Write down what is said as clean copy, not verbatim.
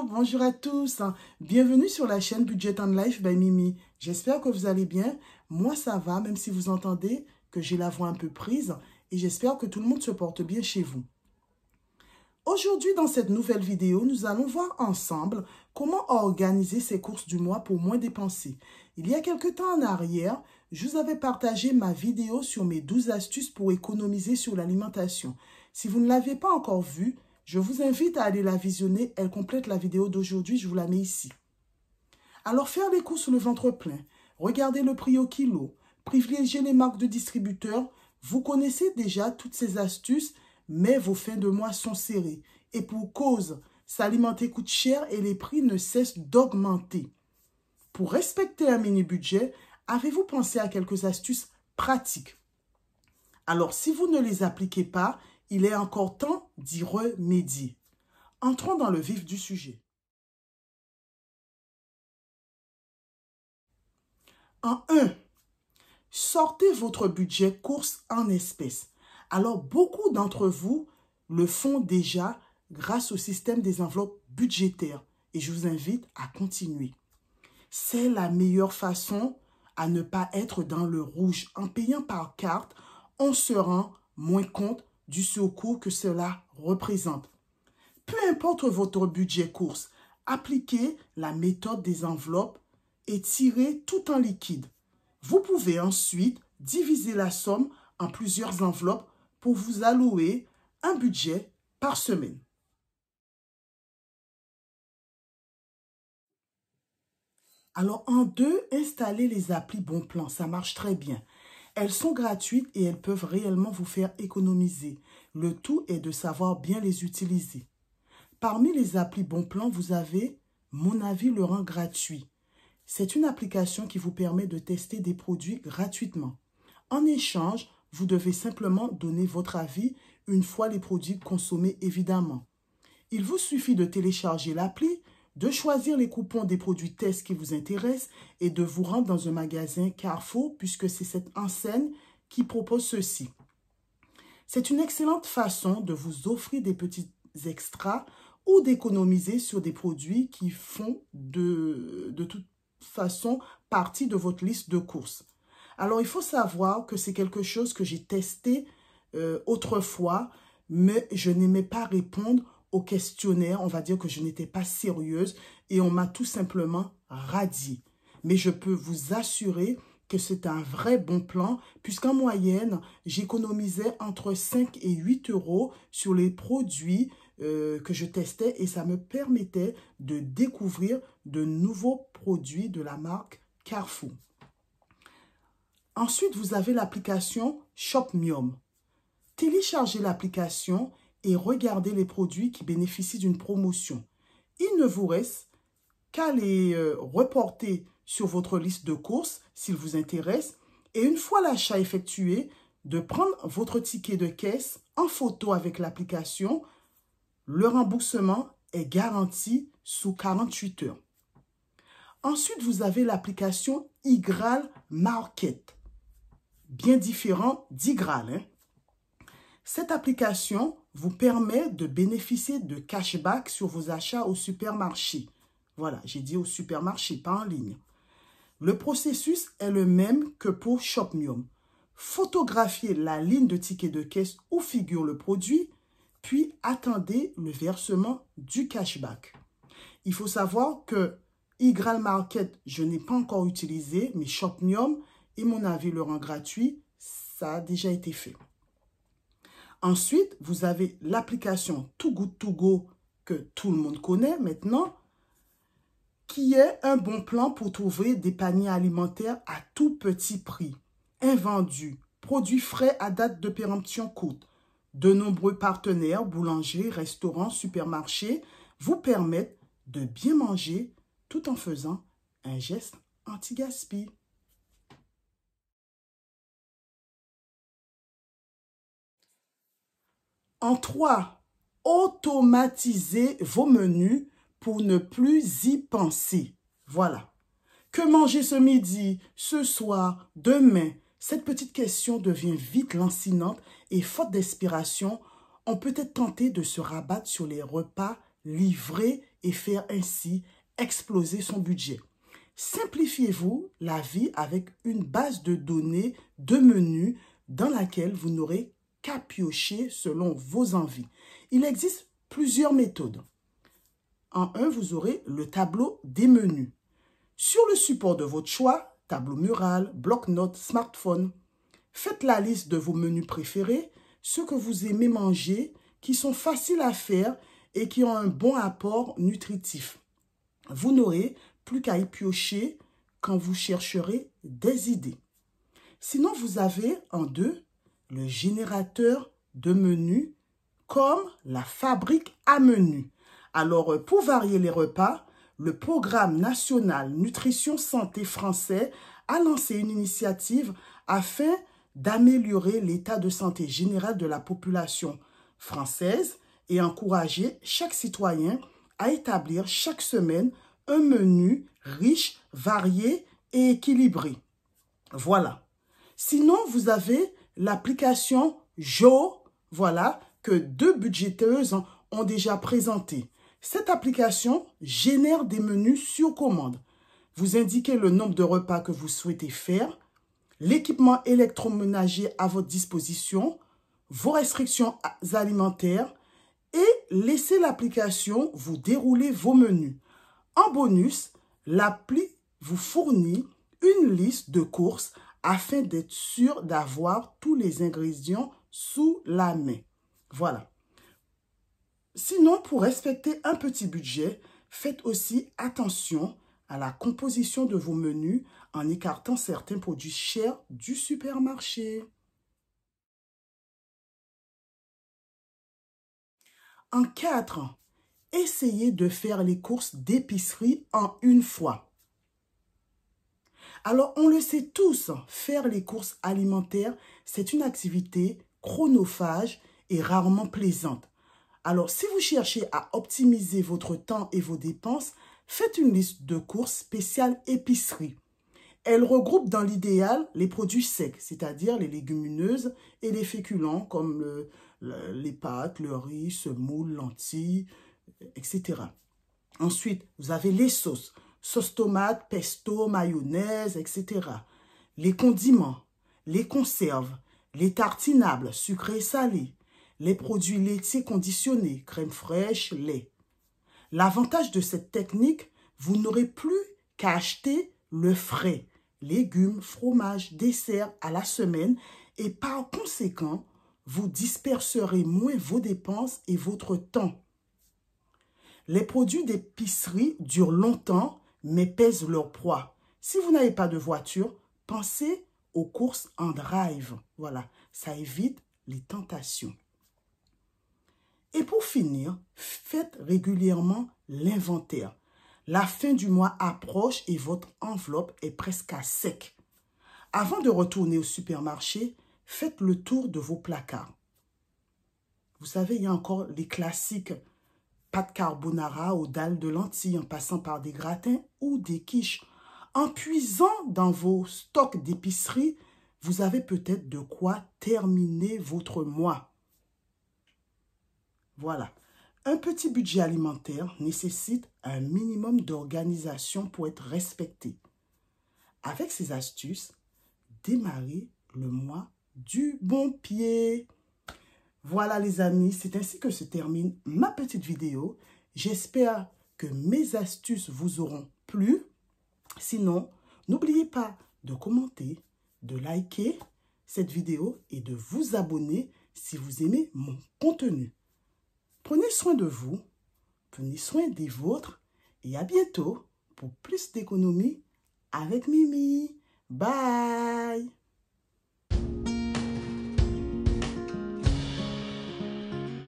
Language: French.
bonjour à tous. Bienvenue sur la chaîne Budget and Life by Mimi. J'espère que vous allez bien. Moi, ça va, même si vous entendez que j'ai la voix un peu prise. Et j'espère que tout le monde se porte bien chez vous. Aujourd'hui, dans cette nouvelle vidéo, nous allons voir ensemble comment organiser ses courses du mois pour moins dépenser. Il y a quelques temps en arrière, je vous avais partagé ma vidéo sur mes 12 astuces pour économiser sur l'alimentation. Si vous ne l'avez pas encore vue, je vous invite à aller la visionner. Elle complète la vidéo d'aujourd'hui, je vous la mets ici. Alors, faire les courses le ventre plein, regardez le prix au kilo, privilégier les marques de distributeurs. Vous connaissez déjà toutes ces astuces, mais vos fins de mois sont serrées. Et pour cause, s'alimenter coûte cher et les prix ne cessent d'augmenter. Pour respecter un mini-budget, avez-vous pensé à quelques astuces pratiques? Alors, si vous ne les appliquez pas, il est encore temps d'y remédier. Entrons dans le vif du sujet. En 1, sortez votre budget courses en espèces. Alors, beaucoup d'entre vous le font déjà grâce au système des enveloppes budgétaires. Et je vous invite à continuer. C'est la meilleure façon à ne pas être dans le rouge. En payant par carte, on se rend moins compte du surcoût que cela représente. Peu importe votre budget course, appliquez la méthode des enveloppes et tirez tout en liquide. Vous pouvez ensuite diviser la somme en plusieurs enveloppes pour vous allouer un budget par semaine. Alors, en 2, installez les applis Bon Plan. Ça marche très bien. Elles sont gratuites et elles peuvent réellement vous faire économiser. Le tout est de savoir bien les utiliser. Parmi les applis Bon Plan, vous avez Mon Avis le rend gratuit. C'est une application qui vous permet de tester des produits gratuitement. En échange, vous devez simplement donner votre avis une fois les produits consommés, évidemment. Il vous suffit de télécharger l'appli, de choisir les coupons des produits tests qui vous intéressent et de vous rendre dans un magasin Carrefour puisque c'est cette enseigne qui propose ceci. C'est une excellente façon de vous offrir des petits extras ou d'économiser sur des produits qui font de toute façon partie de votre liste de courses. Alors, il faut savoir que c'est quelque chose que j'ai testé autrefois, mais je n'aimais pas répondre au questionnaire. On va dire que je n'étais pas sérieuse et on m'a tout simplement radié. Mais je peux vous assurer que c'est un vrai bon plan puisqu'en moyenne, j'économisais entre 5 et 8 euros sur les produits que je testais et ça me permettait de découvrir de nouveaux produits de la marque Carrefour. Ensuite, vous avez l'application Shopmium. Téléchargez l'application et regardez les produits qui bénéficient d'une promotion. Il ne vous reste qu'à les reporter sur votre liste de courses s'ils vous intéressent et une fois l'achat effectué, de prendre votre ticket de caisse en photo avec l'application. Le remboursement est garanti sous 48 heures. Ensuite, vous avez l'application Igral Market, bien différent d'Igral, hein. Cette application vous permet de bénéficier de cashback sur vos achats au supermarché. Voilà, j'ai dit au supermarché, pas en ligne. Le processus est le même que pour Shopmium. Photographiez la ligne de ticket de caisse où figure le produit, puis attendez le versement du cashback. Il faut savoir que Igral Market, je n'ai pas encore utilisé, mais Shopmium et Mon Avis le rend gratuit, ça a déjà été fait. Ensuite, vous avez l'application Too Good To Go que tout le monde connaît maintenant, qui est un bon plan pour trouver des paniers alimentaires à tout petit prix. Invendus, produits frais à date de péremption coûte. De nombreux partenaires, boulangeries, restaurants, supermarchés vous permettent de bien manger tout en faisant un geste anti-gaspi. En 3, automatisez vos menus pour ne plus y penser. Voilà. Que manger ce midi, ce soir, demain? Cette petite question devient vite lancinante et faute d'inspiration, on peut être tenté de se rabattre sur les repas livrés et faire ainsi exploser son budget. Simplifiez-vous la vie avec une base de données de menus dans laquelle vous n'aurez qu'à piocher selon vos envies. Il existe plusieurs méthodes. En un, vous aurez le tableau des menus. Sur le support de votre choix, tableau mural, bloc-notes, smartphone, faites la liste de vos menus préférés, ceux que vous aimez manger, qui sont faciles à faire et qui ont un bon apport nutritif. Vous n'aurez plus qu'à y piocher quand vous chercherez des idées. Sinon, vous avez en deux le générateur de menus comme la fabrique à menus. Alors, pour varier les repas, le Programme national nutrition santé français a lancé une initiative afin d'améliorer l'état de santé général de la population française et encourager chaque citoyen à établir chaque semaine un menu riche, varié et équilibré. Voilà. Sinon, vous avez l'application Jo, voilà, que deux budgéteuses ont déjà présenté. Cette application génère des menus sur commande. Vous indiquez le nombre de repas que vous souhaitez faire, l'équipement électroménager à votre disposition, vos restrictions alimentaires et laissez l'application vous dérouler vos menus. En bonus, l'appli vous fournit une liste de courses afin d'être sûr d'avoir tous les ingrédients sous la main. Voilà. Sinon, pour respecter un petit budget, faites aussi attention à la composition de vos menus en écartant certains produits chers du supermarché. En 4, essayez de faire les courses d'épicerie en une fois. Alors, on le sait tous, faire les courses alimentaires, c'est une activité chronophage et rarement plaisante. Alors, si vous cherchez à optimiser votre temps et vos dépenses, faites une liste de courses spéciales épicerie. Elle regroupe dans l'idéal les produits secs, c'est-à-dire les légumineuses et les féculents comme les pâtes, le riz, semoule, lentilles, etc. Ensuite, vous avez les sauces, sauce tomate, pesto, mayonnaise, etc. Les condiments, les conserves, les tartinables, sucrés et salés, les produits laitiers conditionnés, crème fraîche, lait. L'avantage de cette technique, vous n'aurez plus qu'à acheter le frais, légumes, fromages, desserts à la semaine et par conséquent, vous disperserez moins vos dépenses et votre temps. Les produits d'épicerie durent longtemps mais pèsent leur poids. Si vous n'avez pas de voiture, pensez aux courses en drive. Voilà, ça évite les tentations. Et pour finir, faites régulièrement l'inventaire. La fin du mois approche et votre enveloppe est presque à sec. Avant de retourner au supermarché, faites le tour de vos placards. Vous savez, il y a encore les classiques pâtes carbonara aux dalles de lentilles en passant par des gratins ou des quiches. En puisant dans vos stocks d'épicerie, vous avez peut-être de quoi terminer votre mois. Voilà. Un petit budget alimentaire nécessite un minimum d'organisation pour être respecté. Avec ces astuces, démarrez le mois du bon pied. Voilà les amis, c'est ainsi que se termine ma petite vidéo. J'espère que mes astuces vous auront plu. Sinon, n'oubliez pas de commenter, de liker cette vidéo et de vous abonner si vous aimez mon contenu. Prenez soin de vous, prenez soin des vôtres et à bientôt pour plus d'économie avec Mimi. Bye!